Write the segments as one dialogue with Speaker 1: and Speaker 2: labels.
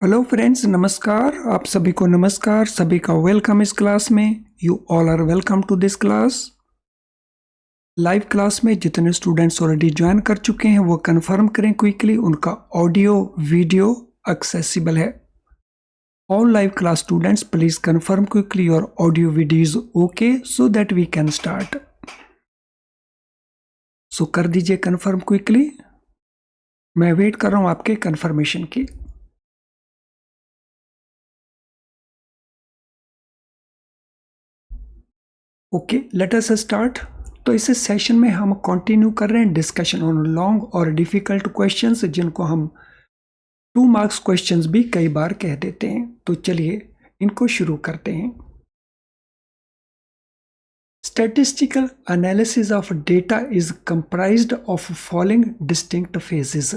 Speaker 1: Hello friends, नमस्कार। आप सभी को नमस्कार, सभी का वेलकम इस क्लास में। You all are welcome to this class. Live class में जितने स्टूडेंट्स ऑलरेडी ज्वाइन कर चुके हैं वो कंफर्म करें क्विकली, उनका ऑडियो वीडियो एक्सेसिबल है। All live class students please confirm quickly your audio video is okay so that we can start. So कर दीजिए कंफर्म क्विकली। मैं वेट कर रहा हूं आपके कंफर्मेशन की। Okay, let us start. तो इस सेशन में हम कंटिन्यू कर रहे हैं डिस्कशन ऑन लॉन्ग और डिफिकल्ट क्वेश्चंस, जिनको हम 2 मार्क्स क्वेश्चंस भी कई बार कह देते हैं। तो चलिए इनको शुरू करते हैं। Statistical analysis of data is comprised of following distinct phases.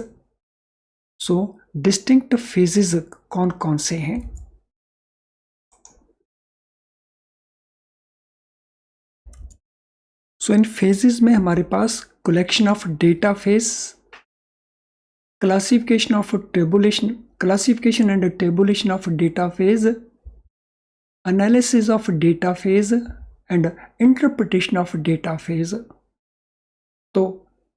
Speaker 1: So distinct phases कौन कौन से हैं? सो इन फेजेस में हमारे पास collection of data phase, classification and tabulation of data phase, analysis of data phase and interpretation of data phase। तो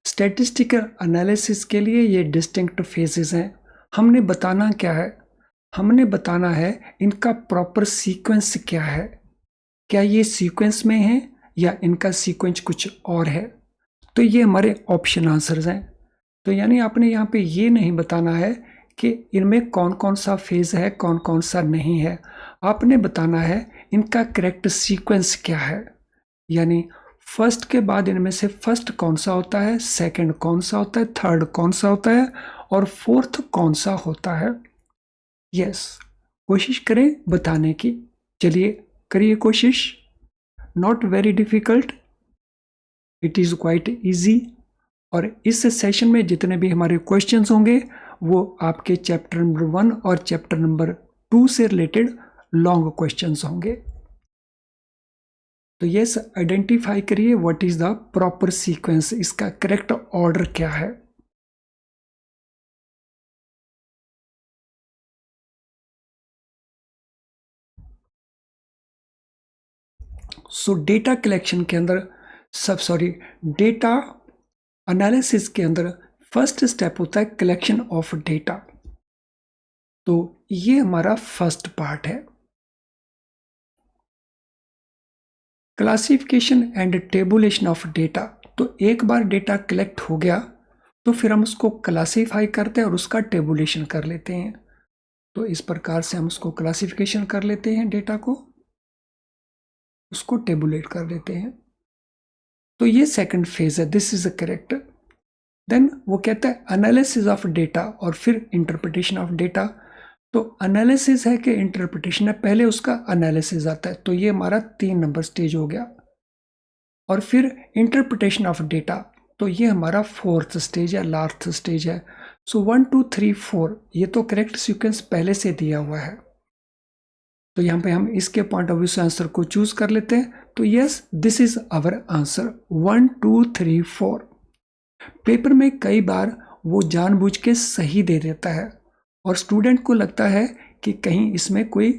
Speaker 1: statistical analysis के लिए ये डिस्टिंक्ट फेजेस हैं। हमने बताना क्या है? हमने बताना है इनका प्रॉपर सीक्वेंस क्या है। क्या ये सीक्वेंस में है या इनका सीक्वेंस कुछ और है? तो ये हमारे ऑप्शन आंसर्स हैं। तो यानी आपने यहाँ पे ये नहीं बताना है कि इनमें कौन कौन सा फेज है, कौन कौन सा नहीं है। आपने बताना है इनका करेक्ट सीक्वेंस क्या है। यानी फर्स्ट के बाद इनमें से फर्स्ट कौन सा होता है, सेकंड कौन सा होता है, थर्ड कौन सा होता है और फोर्थ कौन सा होता है। यस, कोशिश करें बताने की। चलिए करिए कोशिश। Not very difficult, it is quite easy. और इस सेशन में जितने भी हमारे क्वेश्चंस होंगे वो आपके चैप्टर नंबर 1 और चैप्टर नंबर 2 से रिलेटेड लॉन्ग क्वेश्चंस होंगे। तो यस, आइडेंटिफाई करिए what is the proper sequence, इसका करेक्ट ऑर्डर क्या है। सो डेटा कलेक्शन के अंदर डेटा एनालिसिस के अंदर फर्स्ट स्टेप होता है कलेक्शन ऑफ डेटा। तो ये हमारा फर्स्ट पार्ट है। Classification and tabulation of data. तो एक बार डेटा कलेक्ट हो गया तो फिर हम उसको क्लासीफाई करते हैं और उसका टेबुलेशन कर लेते हैं। तो इस प्रकार से हम उसको क्लासिफिकेशन कर लेते हैं, डेटा को उसको टेबुलेट कर देते हैं। तो ये सेकंड फेज है, दिस इज करेक्ट। देन वो कहता है एनालिसिस ऑफ डेटा और फिर इंटरप्रिटेशन ऑफ डेटा। तो एनालिसिस है कि इंटरप्रिटेशन है, पहले उसका एनालिसिस आता है। तो ये हमारा 3 नंबर स्टेज हो गया। और फिर इंटरप्रिटेशन ऑफ डेटा, तो ये हमारा 4th स्टेज है, लास्ट स्टेज है। सो 1 2 3 4 ये तो करेक्ट सीक्वेंस पहले से दिया हुआ है। तो यहाँ पे हम इसके पॉइंट ऑफ व्यू से आंसर को चूज कर लेते हैं। तो yes, this is our answer 1 2 3 4। Paper में कई बार वो जानबूझ के सही दे देता है और स्टूडेंट को लगता है कि कहीं इसमें कोई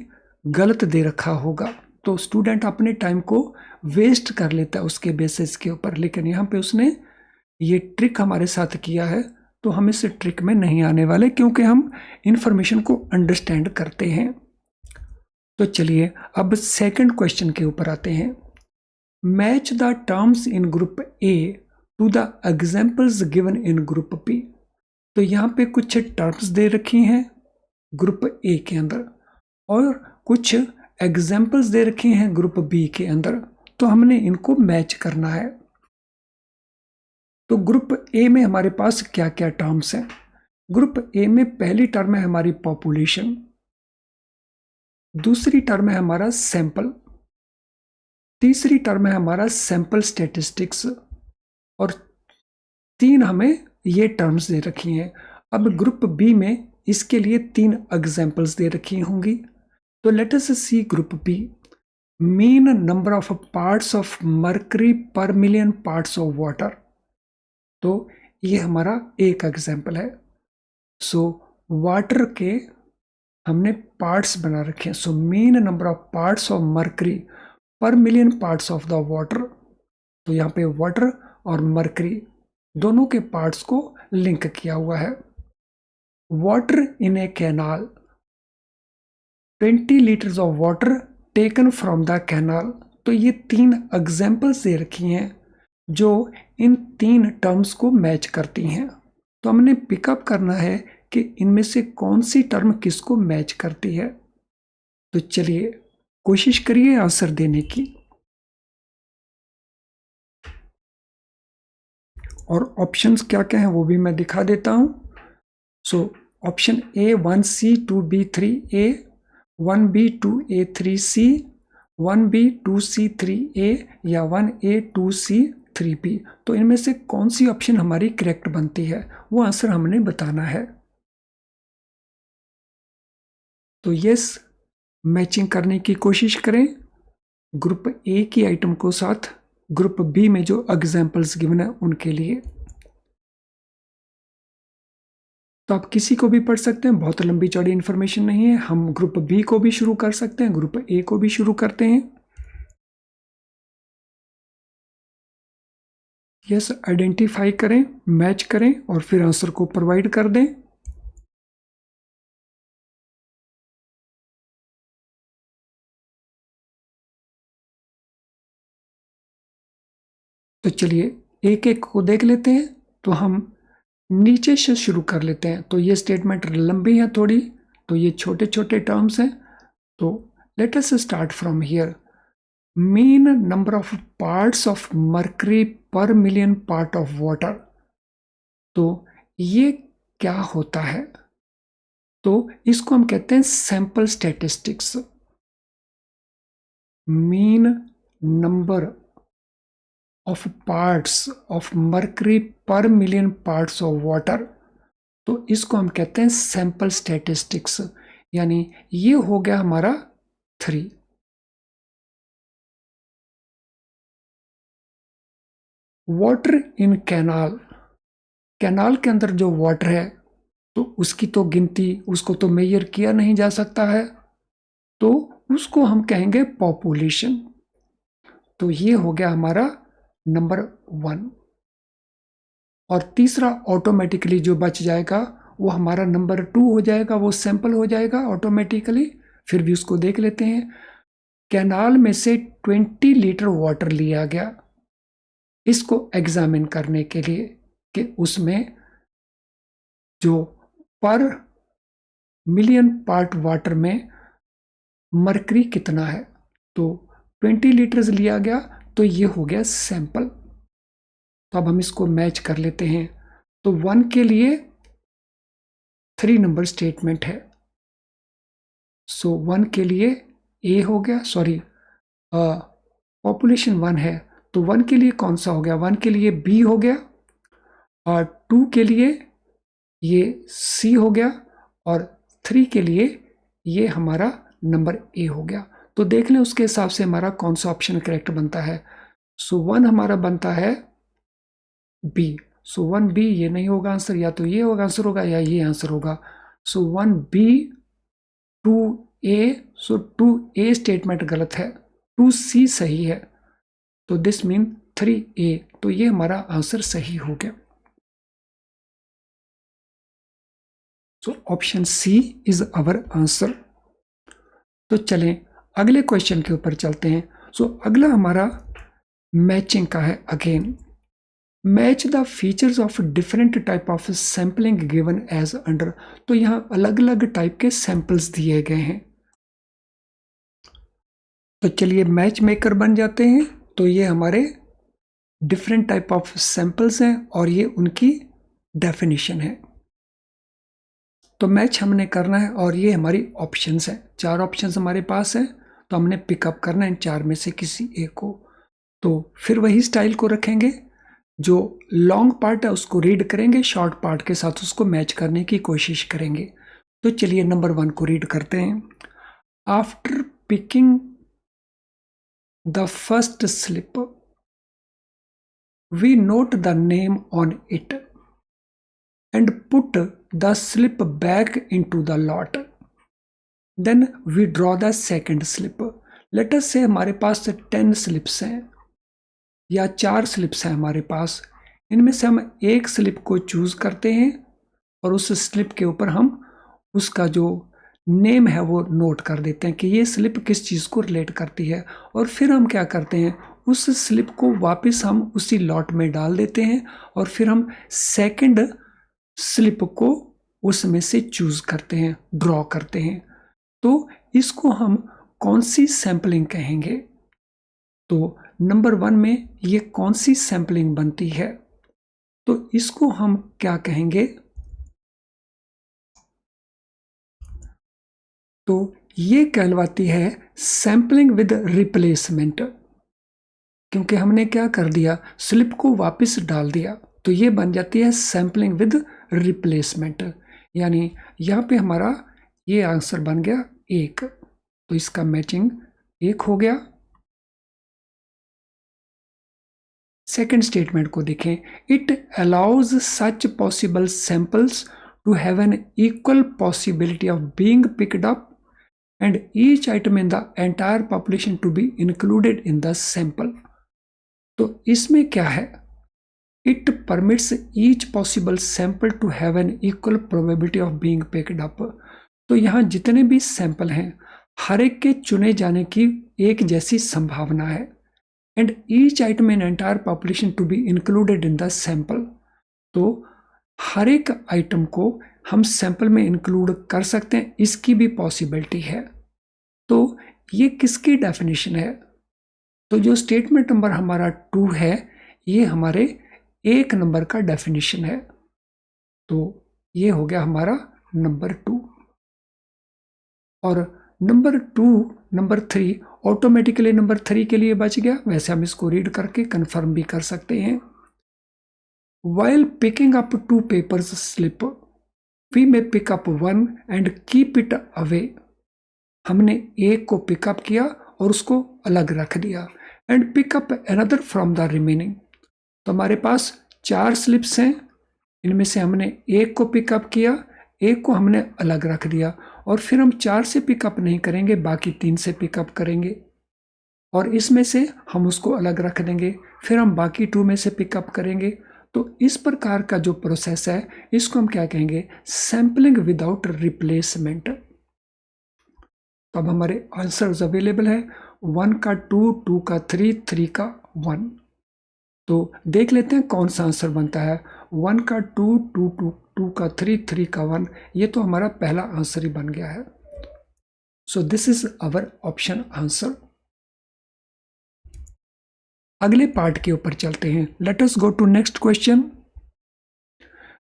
Speaker 1: गलत दे रखा होगा, तो स्टूडेंट अपने टाइम को वेस्ट कर लेता है उसके बेसिस के ऊपर। लेकिन यहाँ पे उसने ये ट्रिक हमारे साथ किया है, तो हम इस ट्रिक में नहीं आने वाले क्योंकि हम इंफॉर्मेशन को अंडरस्टैंड करते हैं। तो चलिए अब सेकंड क्वेश्चन के ऊपर आते हैं। Match the terms in group A to the examples given in group B. तो यहाँ पे कुछ टर्म्स दे रखी हैं ग्रुप ए के अंदर और कुछ एग्जाम्पल्स दे रखे हैं ग्रुप बी के अंदर। तो हमने इनको मैच करना है। तो ग्रुप ए में हमारे पास क्या क्या टर्म्स हैं? ग्रुप ए में पहली टर्म है हमारी पॉपुलेशन, दूसरी टर्म है हमारा सैंपल, तीसरी टर्म है हमारा सैंपल स्टैटिस्टिक्स और 3 हमें ये टर्म्स दे रखी हैं। अब ग्रुप बी में इसके लिए 3 एग्जाम्पल्स दे रखी होंगी। तो let us see group B. Mean number of parts of mercury per million parts of water. तो ये हमारा एक एग्जाम्पल है। सो वाटर के हमने पार्ट्स बना रखे हैं। So mean number of parts of mercury per million parts of the water. तो यहाँ पे वाटर और मर्करी दोनों के पार्ट्स को लिंक किया हुआ है। Water in A canal, 20 litres of water taken from the canal. तो ये 3 एग्जाम्पल्स दे रखी हैं जो इन 3 टर्म्स को मैच करती हैं। तो हमने पिकअप करना है कि इनमें से कौन सी टर्म किसको मैच करती है। तो चलिए कोशिश करिए आंसर देने की। और ऑप्शंस क्या क्या हैं वो भी मैं दिखा देता हूं। So option A 1C 2B 3A, 1B 2A 3C, 1B 2C 3A या 1A 2C 3B। तो इनमें से कौन सी ऑप्शन हमारी करेक्ट बनती है वो आंसर हमने बताना है। तो यस, मैचिंग करने की कोशिश करें ग्रुप ए की आइटम को साथ ग्रुप बी में जो एग्जाम्पल्स गिवन है उनके लिए। तो आप किसी को भी पढ़ सकते हैं, बहुत लंबी चौड़ी इंफॉर्मेशन नहीं है। हम ग्रुप बी को भी शुरू कर सकते हैं, ग्रुप ए को भी शुरू करते हैं। यस, आइडेंटिफाई करें, मैच करें और फिर आंसर को प्रोवाइड कर दें। तो चलिए एक एक को देख लेते हैं। तो हम नीचे से शुरू कर लेते हैं। तो ये स्टेटमेंट लंबी है थोड़ी, तो ये छोटे छोटे टर्म्स हैं। तो let us start from here. Mean number of parts of mercury per million part of water. तो ये क्या होता है? तो इसको हम कहते हैं sample statistics. Mean number of parts of mercury per million parts of water. तो इसको हम कहते हैं सैंपल स्टैटिस्टिक्स। यानी ये हो गया हमारा 3। वाटर इन कैनाल, कैनाल के अंदर जो वाटर है तो उसकी तो गिनती, उसको तो मेजर किया नहीं जा सकता है, तो उसको हम कहेंगे पॉपुलेशन। तो ये हो गया हमारा नंबर 1। और तीसरा ऑटोमेटिकली जो बच जाएगा वो हमारा नंबर 2 हो जाएगा, वो सैंपल हो जाएगा ऑटोमेटिकली। फिर भी उसको देख लेते हैं। कैनाल में से 20 लीटर वाटर लिया गया इसको एग्जामिन करने के लिए कि उसमें जो पर मिलियन पार्ट वाटर में मर्करी कितना है। तो 20 लीटर्स लिया गया, तो ये हो गया सैंपल। तो अब हम इसको मैच कर लेते हैं। तो 1 के लिए 3 नंबर स्टेटमेंट है। सो 1 के लिए ए हो गया, सॉरी पॉपुलेशन 1 है तो 1 के लिए कौन सा हो गया? 1 के लिए बी हो गया, और 2 के लिए ये सी हो गया, और 3 के लिए ये हमारा नंबर ए हो गया। तो देख लें उसके हिसाब से हमारा कौन सा ऑप्शन करेक्ट बनता है। सो 1 हमारा बनता है बी। सो 1 बी ये नहीं होगा आंसर, या तो ये होगा आंसर होगा या ये आंसर होगा। सो 1 बी 2 ए। सो 2 ए स्टेटमेंट गलत है, 2 सी सही है। तो दिस मीन 3 ए। तो ये हमारा आंसर सही हो गया। So option C is our answer. तो चलें अगले क्वेश्चन के ऊपर चलते हैं। सो अगला हमारा मैचिंग का है। Again, match the features of different type of sampling given as under. तो यहां अलग अलग टाइप के सैंपल्स दिए गए हैं। तो चलिए मैच मेकर बन जाते हैं। तो ये हमारे डिफरेंट टाइप ऑफ सैंपल्स हैं और ये उनकी डेफिनेशन है। तो मैच हमने करना है और ये हमारी ऑप्शंस हैं। 4 ऑप्शंस हमारे पास हैं, तो हमने पिकअप करना है इन 4 में से किसी एक को। तो फिर वही स्टाइल को रखेंगे, जो लॉन्ग पार्ट है उसको रीड करेंगे, शॉर्ट पार्ट के साथ उसको मैच करने की कोशिश करेंगे। तो चलिए नंबर 1 को रीड करते हैं। After picking the first slip we note the name on it and put the slip back into the lot. Then we draw the second slip. Let us say हमारे पास 10 स्लिप्स हैं या 4 slips हैं हमारे पास। इनमें से हम एक स्लिप को चूज करते हैं और उस स्लिप के ऊपर हम उसका जो नेम है वो नोट कर देते हैं कि ये स्लिप किस चीज़ को रिलेट करती है। और फिर हम क्या करते हैं, उस स्लिप को वापस हम उसी लॉट में डाल देते हैं और फिर हम सेकंड स्लिप को उसमें से चूज करते हैं, ड्रॉ करते हैं। तो इसको हम कौन सी सैंपलिंग कहेंगे? तो नंबर 1 में ये कौन सी सैंपलिंग बनती है? तो इसको हम क्या कहेंगे? तो ये कहलवाती है सैंपलिंग विद रिप्लेसमेंट, क्योंकि हमने क्या कर दिया, स्लिप को वापस डाल दिया। तो ये बन जाती है सैंपलिंग विद रिप्लेसमेंट। यानी यहाँ पे हमारा ये आंसर बन गया 1। तो इसका मैचिंग 1 हो गया। सेकेंड स्टेटमेंट को देखें, it allows such possible samples to have an equal possibility of being picked up and each item in the entire population to be included in the sample। तो इसमें क्या है, it permits each possible sample to have an equal probability of being picked up। तो यहाँ जितने भी sample हैं हर एक के चुने जाने की एक जैसी संभावना है। and each item in entire population to be included in the sample। तो हर एक आइटम को हम सैंपल में इंक्लूड कर सकते हैं, इसकी भी पॉसिबिलिटी है। तो ये किसकी डेफिनेशन है? तो जो स्टेटमेंट नंबर हमारा 2 है ये हमारे 1 नंबर का डेफिनेशन है। तो ये हो गया हमारा नंबर 2। और नंबर 2, नंबर 3 ऑटोमेटिकली नंबर 3 के लिए बच गया। वैसे हम इसको रीड करके कंफर्म भी कर सकते हैं। While picking up 2 papers slip, we may pick up one and keep it away। हमने एक को पिकअप किया और उसको अलग रख दिया। And pickup another from the remaining. तो हमारे पास 4 स्लिप्स हैं, इनमें से हमने एक को पिकअप किया, एक को हमने अलग रख दिया और फिर हम 4 से पिकअप नहीं करेंगे, बाकी 3 से पिकअप करेंगे और इसमें से हम उसको अलग रख देंगे, फिर हम बाकी 2 में से पिकअप करेंगे। तो इस प्रकार का जो प्रोसेस है इसको हम क्या कहेंगे, सैंपलिंग विदाउट रिप्लेसमेंट। तो अब हमारे आंसर्स अवेलेबल है, 1 का 2, 2 का 3, 3 का 1। तो देख लेते हैं कौन सा आंसर बनता है। 1 का 2, 2, 2, 2 का 3, 3 का 1, ये तो हमारा पहला आंसर ही बन गया है। So this is our option answer. अगले पार्ट के ऊपर चलते हैं। Let us go to next question.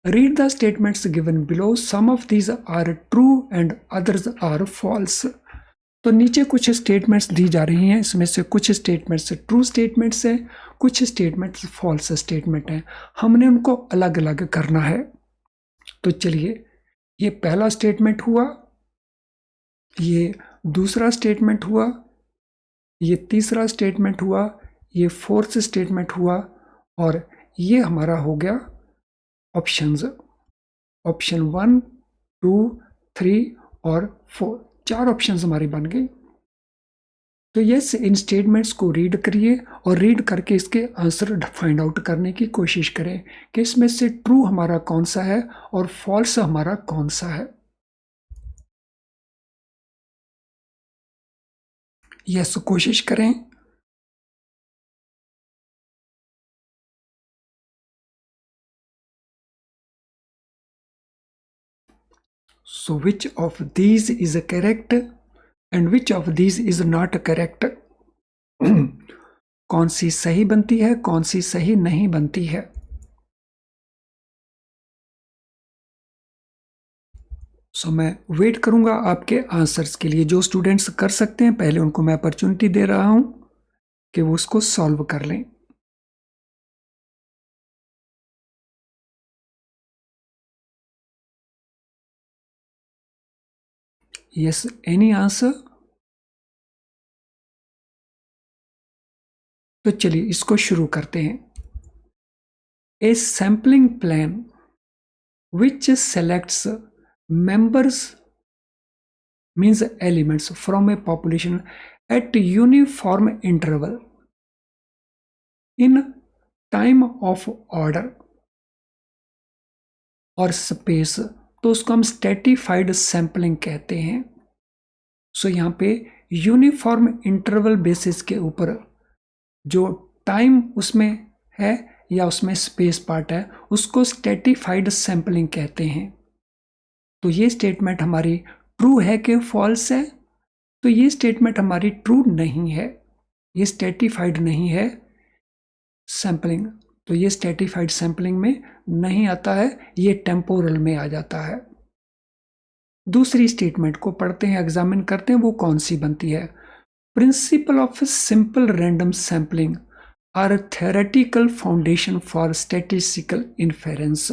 Speaker 1: Read the statements given below, some of these are true and others are false. तो नीचे कुछ स्टेटमेंट्स दी जा रही हैं, इसमें से कुछ स्टेटमेंट्स ट्रू स्टेटमेंट्स हैं, कुछ स्टेटमेंट्स फॉल्स स्टेटमेंट हैं। हमने उनको अलग अलग करना है। तो चलिए, ये पहला स्टेटमेंट हुआ, ये दूसरा स्टेटमेंट हुआ, ये तीसरा स्टेटमेंट हुआ, ये फोर्थ स्टेटमेंट हुआ और ये हमारा हो गया ऑप्शंस। ऑप्शन 1, 2, 3 और 4, 4 ऑप्शंस हमारी बन गई। तो यस, इन स्टेटमेंट्स को रीड करिए और रीड करके इसके आंसर फाइंड आउट करने की कोशिश करें कि इसमें से ट्रू हमारा कौन सा है और फॉल्स हमारा कौन सा है। यस, कोशिश करें। So which of these is correct and which of these is not correct? कौन सी सही बनती है, कौन सी सही नहीं बनती है। सो मैं वेट करूंगा आपके आंसर्स के लिए। जो स्टूडेंट्स कर सकते हैं पहले उनको मैं अपॉर्चुनिटी दे रहा हूं कि वो उसको सॉल्व कर लें। Yes, any answer? तो चलिए इसको शुरू करते हैं। A sampling plan which selects members means elements from a population at uniform interval in time of order और स्पेस, तो उसको हम स्ट्रेटिफाइड सैंपलिंग कहते हैं। सो यहाँ पे यूनिफॉर्म इंटरवल बेसिस के ऊपर जो टाइम उसमें है या उसमें स्पेस पार्ट है उसको स्ट्रेटिफाइड सैंपलिंग कहते हैं। तो ये स्टेटमेंट हमारी ट्रू है कि फॉल्स है? तो ये स्टेटमेंट हमारी ट्रू नहीं है, ये स्ट्रेटिफाइड नहीं है सैंपलिंग, तो ये स्ट्रेटिफाइड सैंपलिंग में नहीं आता है, ये टेम्पोरल में आ जाता है। दूसरी स्टेटमेंट को पढ़ते हैं, एग्जामिन करते हैं, वो कौन सी बनती है। Principle of simple random sampling are theoretical foundation for statistical inference.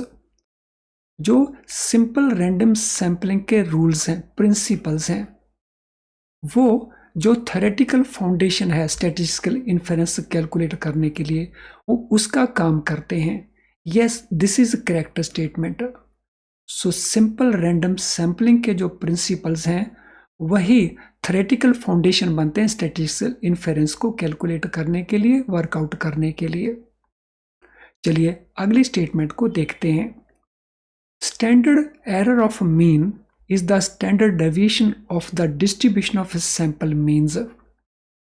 Speaker 1: जो सिंपल रैंडम सैंपलिंग के रूल्स हैं, प्रिंसिपल्स हैं, वो जो थ्योरेटिकल फाउंडेशन है स्टैटिस्टिकल इन्फेरेंस कैलकुलेट करने के लिए, वो उसका काम करते हैं। Yes, this is correct statement. So simple random sampling के जो प्रिंसिपल्स हैं वही थ्योरेटिकल फाउंडेशन बनते हैं स्टैटिस्टिकल इन्फेरेंस को कैलकुलेट करने के लिए, वर्कआउट करने के लिए। चलिए अगली स्टेटमेंट को देखते हैं। Standard error of mean is the standard deviation of the distribution of sample means।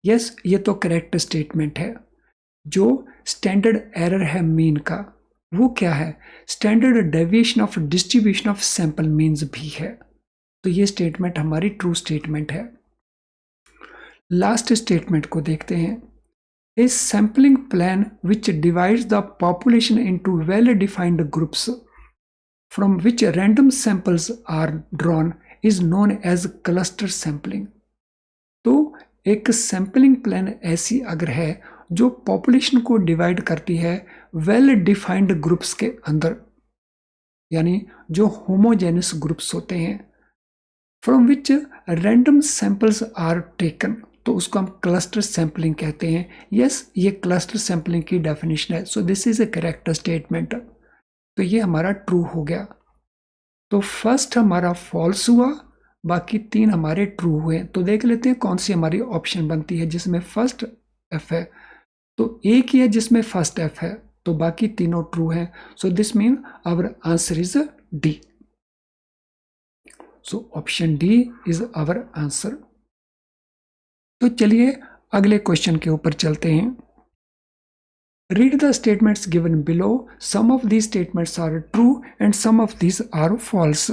Speaker 1: yes, ये तो करेक्ट स्टेटमेंट है। जो स्टैंडर्ड एरर है मीन का वो क्या है? Standard deviation of distribution of sample means भी है। तो ये स्टेटमेंट हमारी ट्रू स्टेटमेंट है। लास्ट स्टेटमेंट को देखते हैं। A sampling plan which divides the population into well defined groups from which random samples are drawn is known as cluster sampling। तो एक सैंपलिंग प्लान ऐसी अगर है जो पॉपुलेशन को डिवाइड करती है वेल डिफाइंड ग्रुप्स के अंदर, यानी जो होमोजेनस ग्रुप्स होते हैं, from which random samples are taken, तो उसको हम क्लस्टर सैंपलिंग कहते हैं। यस, ये क्लस्टर सैंपलिंग की डेफिनेशन है। So this is a correct statement. तो ये हमारा ट्रू हो गया। तो फर्स्ट हमारा फॉल्स हुआ, बाकी तीन हमारे ट्रू हुए। तो देख लेते हैं कौन सी हमारी ऑप्शन बनती है जिसमें फर्स्ट एफ है। तो एक ही है जिसमें फर्स्ट एफ है, तो बाकी तीनों ट्रू हैं। So this mean our answer is D. So option D is our answer. तो चलिए अगले क्वेश्चन के ऊपर चलते हैं। Read the statements given below. Some of these statements are true and some of these are false।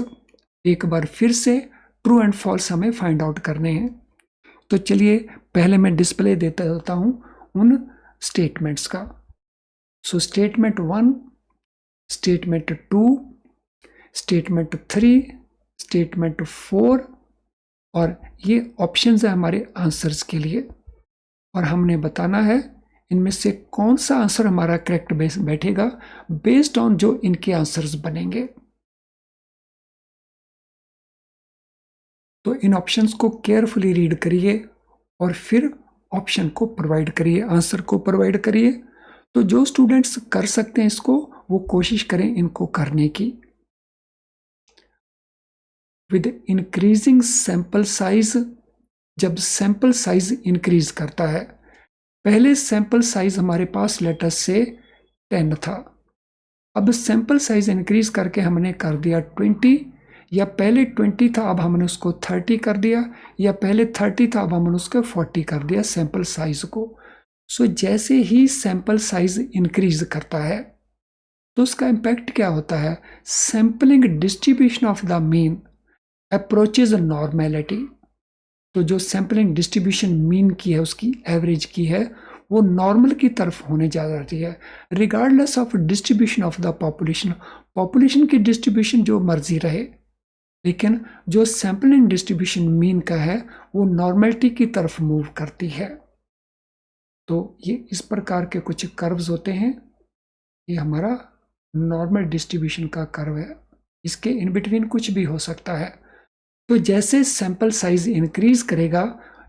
Speaker 1: एक बार फिर से ट्रू एंड फॉल्स हमें फाइंड आउट करने हैं। तो चलिए पहले मैं डिस्प्ले देता रहता हूं उन स्टेटमेंट्स का। So statement 1, statement 2, statement 3, statement 4, और ये ऑप्शंस है हमारे आंसर्स के लिए, और हमने बताना है इनमें से कौन सा आंसर हमारा करेक्ट बैठेगा बेस्ड ऑन जो इनके आंसर्स बनेंगे। तो इन ऑप्शंस को केयरफुली रीड करिए और फिर ऑप्शन को प्रोवाइड करिए, आंसर को प्रोवाइड करिए। तो जो स्टूडेंट्स कर सकते हैं इसको, वो कोशिश करें इनको करने की। विद इंक्रीजिंग सैंपल साइज, जब सैंपल साइज इंक्रीज करता है, पहले सैंपल साइज हमारे पास लेटर से 10 था, अब सैंपल साइज इंक्रीज करके हमने कर दिया 20, या पहले 20 था अब हमने उसको 30 कर दिया, या पहले 30 था अब हमने उसको 40 कर दिया सैंपल साइज को। सो जैसे ही सैंपल साइज इंक्रीज करता है तो उसका इम्पैक्ट क्या होता है? Sampling distribution of the mean approaches normality. तो जो सैंपलिंग डिस्ट्रीब्यूशन मीन की है, उसकी एवरेज की है, वो नॉर्मल की तरफ होने जा रही है, regardless of distribution of the population. Population की डिस्ट्रीब्यूशन जो मर्जी रहे, लेकिन जो सैंपलिंग डिस्ट्रीब्यूशन मीन का है वो नॉर्मलिटी की तरफ मूव करती है। तो ये इस प्रकार के कुछ कर्व्स होते हैं। ये हमारा नॉर्मल डिस्ट्रीब्यूशन का कर्व है, इसके इन बिटवीन कुछ भी हो सकता है। तो जैसे सैंपल साइज इंक्रीज करेगा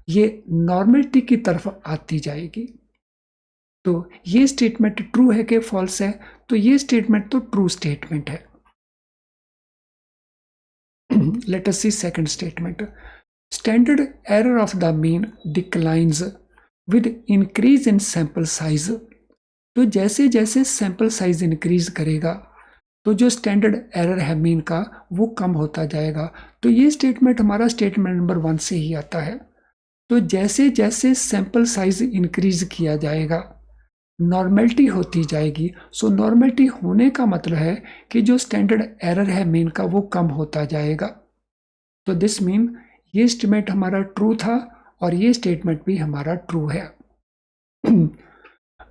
Speaker 1: ये नॉर्मलिटी की तरफ आती जाएगी। तो ये स्टेटमेंट ट्रू है कि फॉल्स है? तो ये स्टेटमेंट तो ट्रू स्टेटमेंट है। Let us see second statement. Standard error of the mean declines with increase in sample size. तो जैसे जैसे सैंपल साइज इंक्रीज करेगा तो जो स्टैंडर्ड एरर है मीन का वो कम होता जाएगा। तो ये स्टेटमेंट हमारा स्टेटमेंट नंबर 1 से ही आता है। तो जैसे जैसे सैंपल साइज इंक्रीज किया जाएगा नॉर्मेलिटी होती जाएगी। सो नॉर्मेलिटी होने का मतलब है कि जो स्टैंडर्ड एरर है मीन का वो कम होता जाएगा। तो दिस मीन ये स्टेटमेंट हमारा ट्रू था और ये स्टेटमेंट भी हमारा ट्रू है।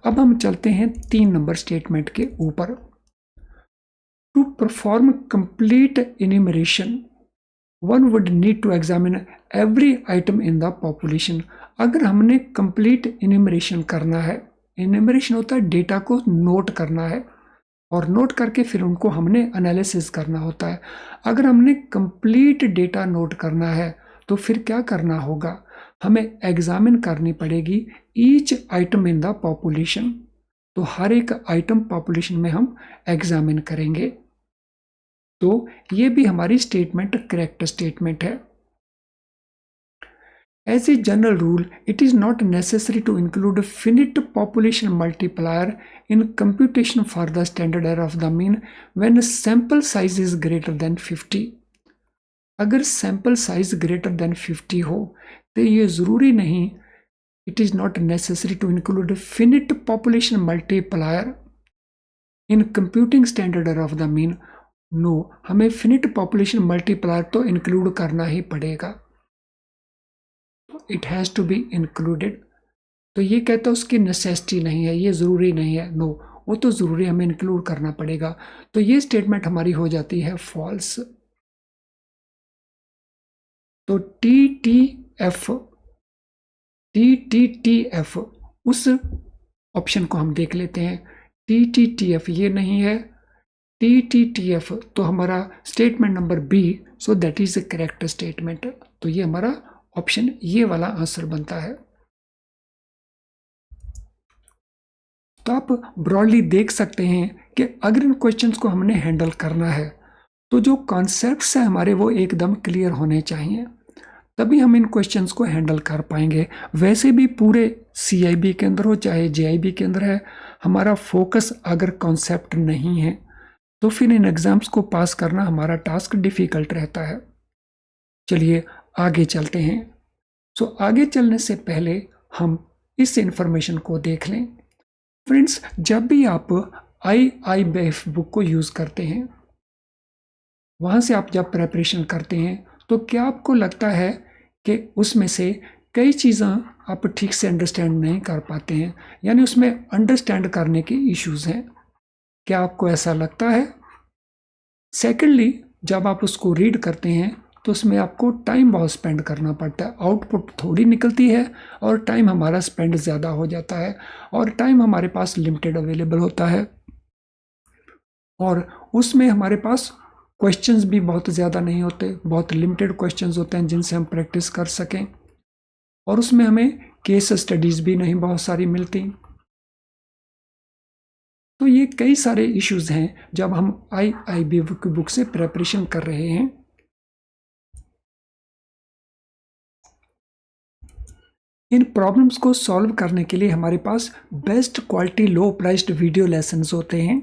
Speaker 1: अब हम चलते हैं 3 नंबर स्टेटमेंट के ऊपर। To perform complete enumeration one would need to examine every item in the population. अगर हमने कंप्लीट इन्यूमरेशन करना है, इन्यूमरेशन होता है डेटा को नोट करना है और नोट करके फिर उनको हमने एनालिसिस करना होता है। अगर हमने कंप्लीट डेटा नोट करना है तो फिर क्या करना होगा, हमें एग्जामिन करनी पड़ेगी each item in the population. तो हर एक आइटम पॉपुलेशन में हम एग्जामिन करेंगे। तो ये भी हमारी स्टेटमेंट करेक्ट स्टेटमेंट है। As a general rule, it is not necessary to include a finite population multiplier in computation for the standard error of the mean when sample size is greater than 50. अगर sample size greater than 50 हो तो ये ज़रूरी नहीं, it is not necessary to include a finite population multiplier in computing standard error of the mean. No, हमें finite population multiplier तो include करना ही पड़ेगा। It has to be included. तो ये कहता है उसकी नेसेसिटी नहीं है, ये ज़रूरी नहीं है। नो, वो तो ज़रूरी हमें इंक्लूड करना पड़ेगा। तो ये स्टेटमेंट हमारी हो जाती है फॉल्स। तो टी एफ उस ऑप्शन को हम देख लेते हैं। टी एफ ये नहीं है, टी एफ तो हमारा statement number B, so that is a correct statement. तो ये हमारा ऑप्शन ये वाला आंसर बनता है। तो आप ब्रॉडली देख सकते हैं कि अगर इन क्वेश्चंस को हमने हैंडल करना है तो जो कॉन्सेप्ट्स हैं हमारे वो एकदम क्लियर होने चाहिए, तभी हम इन क्वेश्चंस को हैंडल कर पाएंगे। वैसे भी पूरे CIB के अंदर हो चाहे JIB के अंदर है, हमारा फोकस अगर कॉन्सेप्ट नहीं है तो फिर इन एग्जाम्स को पास करना हमारा टास्क डिफिकल्ट रहता है। चलिए आगे चलते हैं। सो आगे चलने से पहले हम इस इंफॉर्मेशन को देख लें। फ्रेंड्स, जब भी आप IIBF बुक को यूज़ करते हैं, वहाँ से आप जब प्रिपरेशन करते हैं तो क्या आपको लगता है कि उसमें से कई चीज़ें आप ठीक से अंडरस्टैंड नहीं कर पाते हैं, यानी उसमें अंडरस्टैंड करने के इश्यूज़ हैं? क्या आपको ऐसा लगता है? सेकेंडली, जब आप उसको रीड करते हैं तो उसमें आपको टाइम बहुत स्पेंड करना पड़ता है। आउटपुट थोड़ी निकलती है और टाइम हमारा स्पेंड ज़्यादा हो जाता है और टाइम हमारे पास लिमिटेड अवेलेबल होता है और उसमें हमारे पास क्वेश्चंस भी बहुत ज़्यादा नहीं होते, बहुत लिमिटेड क्वेश्चंस होते हैं जिनसे हम प्रैक्टिस कर सकें और उसमें हमें केस स्टडीज़ भी नहीं बहुत सारी मिलती। तो ये कई सारे इश्यूज़ हैं जब हम IIB की बुक से प्रिपरेशन कर रहे हैं। इन प्रॉब्लम्स को सॉल्व करने के लिए हमारे पास best quality low priced video lessons होते हैं।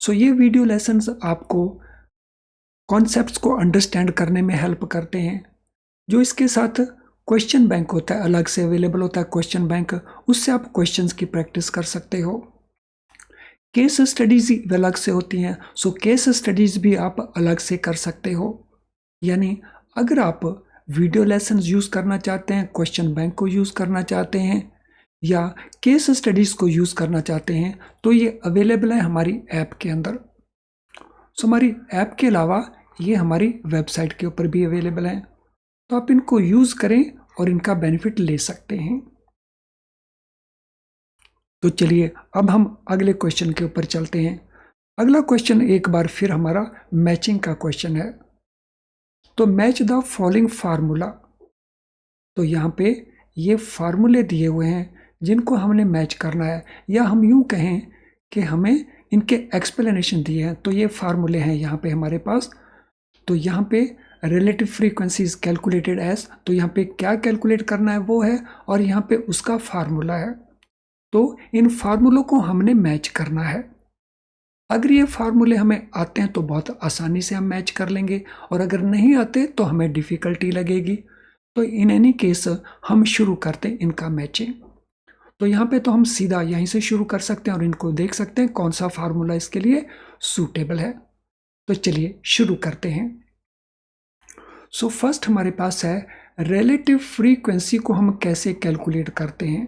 Speaker 1: सो ये वीडियो लेसन्स आपको कॉन्सेप्ट्स को अंडरस्टैंड करने में हेल्प करते हैं। जो इसके साथ क्वेश्चन बैंक होता है, अलग से अवेलेबल होता है क्वेश्चन बैंक, उससे आप क्वेश्चंस की प्रैक्टिस कर सकते हो। केस स्टडीज़ अलग से होती हैं, सो केस स्टडीज़ भी आप अलग से कर सकते हो। यानी अगर आप वीडियो लेसन यूज़ करना चाहते हैं, क्वेश्चन बैंक को यूज़ करना चाहते हैं या केस स्टडीज़ को यूज़ करना चाहते हैं तो ये अवेलेबल है हमारी ऐप के अंदर। सो हमारी ऐप के अलावा ये हमारी वेबसाइट के ऊपर भी अवेलेबल हैं, तो आप इनको यूज़ करें और इनका बेनिफिट ले सकते हैं। तो चलिए अब हम अगले क्वेश्चन के ऊपर चलते हैं। अगला क्वेश्चन एक बार फिर हमारा मैचिंग का क्वेश्चन है। तो मैच द फॉलोइंग फार्मूला। तो यहाँ पे ये फार्मूले दिए हुए हैं जिनको हमने मैच करना है, या हम यूँ कहें कि हमें इनके एक्सप्लेनेशन दिए हैं। तो ये फार्मूले हैं यहाँ पे हमारे पास। तो यहाँ पे relative frequency is calculated as, तो यहाँ पे क्या कैलकुलेट करना है वो है, और यहाँ पे उसका फार्मूला है। तो इन फार्मूलों को हमने मैच करना है। अगर ये फार्मूले हमें आते हैं तो बहुत आसानी से हम मैच कर लेंगे, और अगर नहीं आते तो हमें डिफ़िकल्टी लगेगी। तो इन एनी केस हम शुरू करते हैं इनका मैचिंग। तो यहाँ पे तो हम सीधा यहीं से शुरू कर सकते हैं और इनको देख सकते हैं कौन सा फार्मूला इसके लिए सूटेबल है। तो चलिए शुरू करते हैं। सो फर्स्ट हमारे पास है रिलेटिव फ्रीक्वेंसी को हम कैसे कैलकुलेट करते हैं।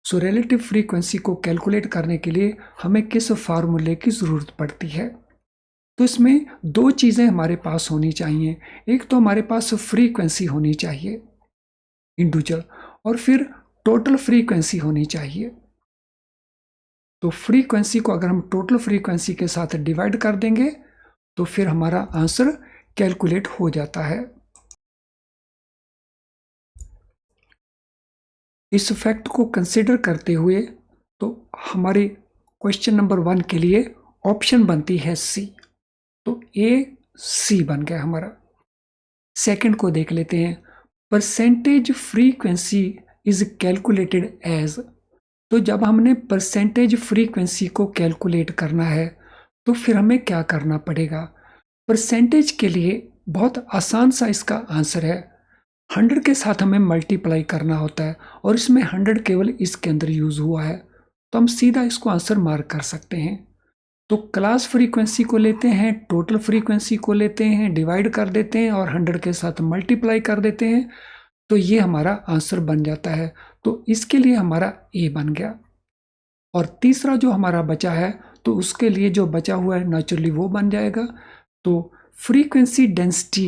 Speaker 1: सो रिलेटिव फ्रीक्वेंसी को कैलकुलेट करने के लिए हमें किस फार्मूले की ज़रूरत पड़ती है। तो इसमें दो चीज़ें हमारे पास होनी चाहिए। एक तो हमारे पास फ्रीक्वेंसी होनी चाहिए इंडिविजुअल, और फिर टोटल फ्रीक्वेंसी होनी चाहिए। तो फ्रीक्वेंसी को अगर हम टोटल फ्रीक्वेंसी के साथ डिवाइड कर देंगे तो फिर हमारा आंसर कैलकुलेट हो जाता है। इस फैक्ट को कंसिडर करते हुए तो हमारे क्वेश्चन नंबर 1 के लिए ऑप्शन बनती है सी। तो ए सी बन गया हमारा। सेकंड को देख लेते हैं। Percentage frequency is calculated as, तो जब हमने परसेंटेज फ्रीक्वेंसी को कैलकुलेट करना है तो फिर हमें क्या करना पड़ेगा। परसेंटेज के लिए बहुत आसान सा इसका आंसर है, 100 के साथ हमें मल्टीप्लाई करना होता है, और इसमें 100 केवल इसके अंदर यूज़ हुआ है, तो हम सीधा इसको आंसर मार्क कर सकते हैं। तो क्लास फ्रीक्वेंसी को लेते हैं, टोटल फ्रीक्वेंसी को लेते हैं, डिवाइड कर देते हैं और 100 के साथ मल्टीप्लाई कर देते हैं, तो ये हमारा आंसर बन जाता है। तो इसके लिए हमारा ए बन गया। और तीसरा जो हमारा बचा है तो उसके लिए जो बचा हुआ है नेचुरली वो बन जाएगा। तो फ्रीक्वेंसी डेंसिटी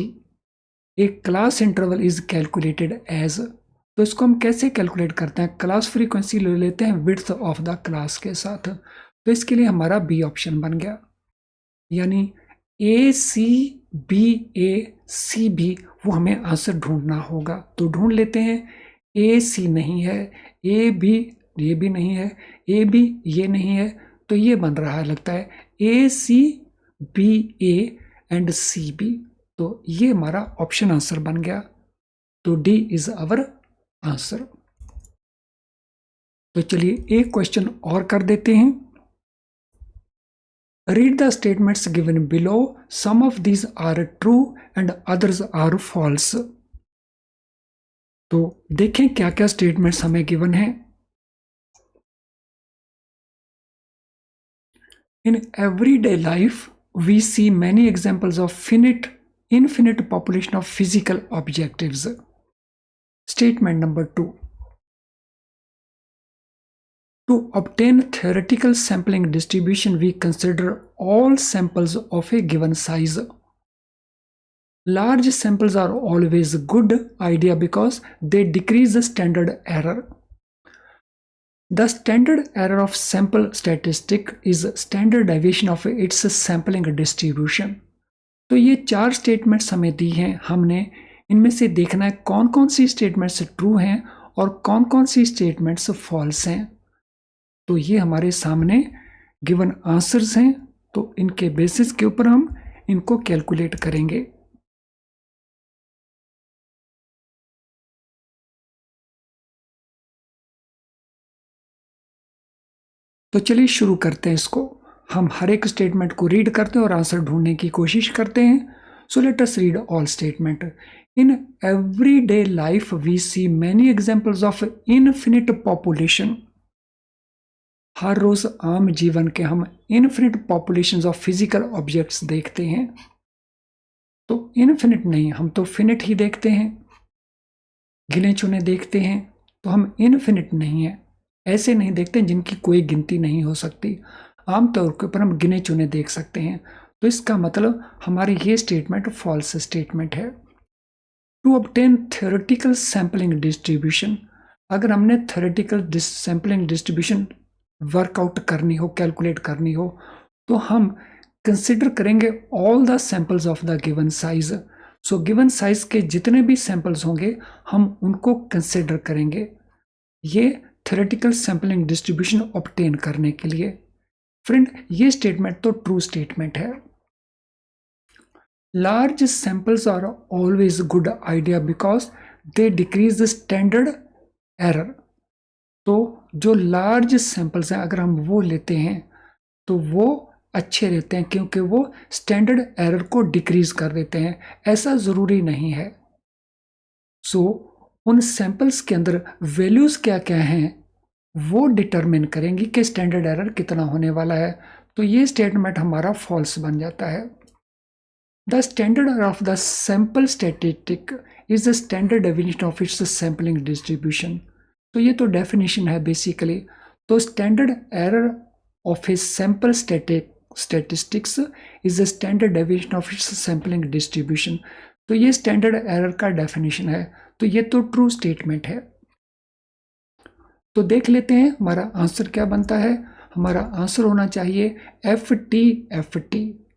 Speaker 1: एक class interval is calculated as, तो इसको हम कैसे कैलकुलेट करते हैं। क्लास फ्रीक्वेंसी ले लेते हैं विड्थ ऑफ द क्लास के साथ, तो इसके लिए हमारा बी ऑप्शन बन गया, यानी ए सी बी ए सी बी वो हमें आंसर ढूंढना होगा। तो ढूंढ लेते हैं। ए सी नहीं है, ए बी ये भी नहीं है, ए बी ये नहीं है, तो ये बन रहा है लगता है A C B A and C B, तो ये हमारा ऑप्शन आंसर बन गया। तो डी इज आवर आंसर। तो चलिए एक क्वेश्चन और कर देते हैं। Read the statements given below, some of these are true and others are false. तो देखें क्या क्या स्टेटमेंट्स हमें गिवन है। In everyday life, we see many examples of infinite population of physical objectives. Statement number 2. To obtain theoretical sampling distribution, we consider all samples of a given size. Large samples are always a good idea because they decrease the standard error. The standard error of sample statistic is standard deviation of its sampling distribution. तो ये 4 statements हमें दी हैं, हमने इनमें से देखना है कौन कौन सी स्टेटमेंट्स ट्रू हैं और कौन कौन सी स्टेटमेंट्स फॉल्स हैं। तो ये हमारे सामने गिवन आंसर्स हैं, तो इनके बेसिस के ऊपर हम इनको कैलकुलेट करेंगे। तो चलिए शुरू करते हैं इसको। हम हर एक स्टेटमेंट को रीड करते हैं और आंसर ढूंढने की कोशिश करते हैं। So let us read all statement. In everyday life we see many examples of infinite population. हर रोज आम जीवन के हम infinite population of physical objects देखते हैं। तो इनफिनिट नहीं, हम तो फिनिट ही देखते हैं, गिने चुने देखते हैं। तो हम इनफिनिट नहीं है, ऐसे नहीं देखते जिनकी कोई गिनती नहीं हो सकती। आमतौर के ऊपर हम गिने चुने देख सकते हैं। तो इसका मतलब हमारी ये स्टेटमेंट फॉल्स स्टेटमेंट है। To obtain theoretical sampling distribution, अगर हमने थ्योरेटिकल सैम्पलिंग डिस्ट्रीब्यूशन वर्कआउट करनी हो, कैलकुलेट करनी हो, तो हम कंसिडर करेंगे all the samples of the given size. So given size के जितने भी सैंपल्स होंगे हम उनको कंसिडर करेंगे, ये थ्योरेटिकल सैम्पलिंग डिस्ट्रीब्यूशन ऑब्टेन करने के लिए। फ्रेंड, ये स्टेटमेंट तो ट्रू स्टेटमेंट है। Large samples are always a good idea because they decrease the standard error. तो जो लार्ज सैंपल्स हैं अगर हम वो लेते हैं तो वो अच्छे रहते हैं क्योंकि वो स्टैंडर्ड एरर को डिक्रीज कर देते हैं। ऐसा ज़रूरी नहीं है। सो उन सैंपल्स के अंदर वैल्यूज़ क्या क्या हैं वो डिटरमिन करेंगी कि स्टैंडर्ड एरर कितना होने वाला है। तो ये स्टेटमेंट हमारा फॉल्स बन जाता है। The standard error of the sample statistic is the standard definition of its sampling distribution. तो ये तो डेफिनेशन है बेसिकली। तो standard error of a sample statistics is the standard definition of its sampling distribution. तो ये standard error का definition है। तो ये तो ट्रू स्टेटमेंट है। तो देख लेते हैं हमारा आंसर क्या बनता है। हमारा आंसर होना चाहिए FT।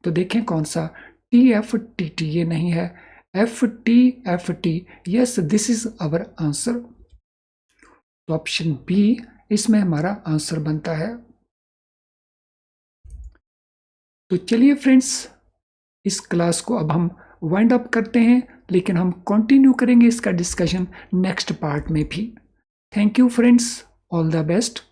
Speaker 1: तो देखें कौन सा, TFTT ये नहीं है, FT। Yes, this is our answer. तो ऑप्शन बी इसमें हमारा आंसर बनता है। तो चलिए फ्रेंड्स, इस क्लास को अब हम वाइंड अप करते हैं, लेकिन हम कंटिन्यू करेंगे इसका डिस्कशन नेक्स्ट पार्ट में भी। Thank you friends, all the best.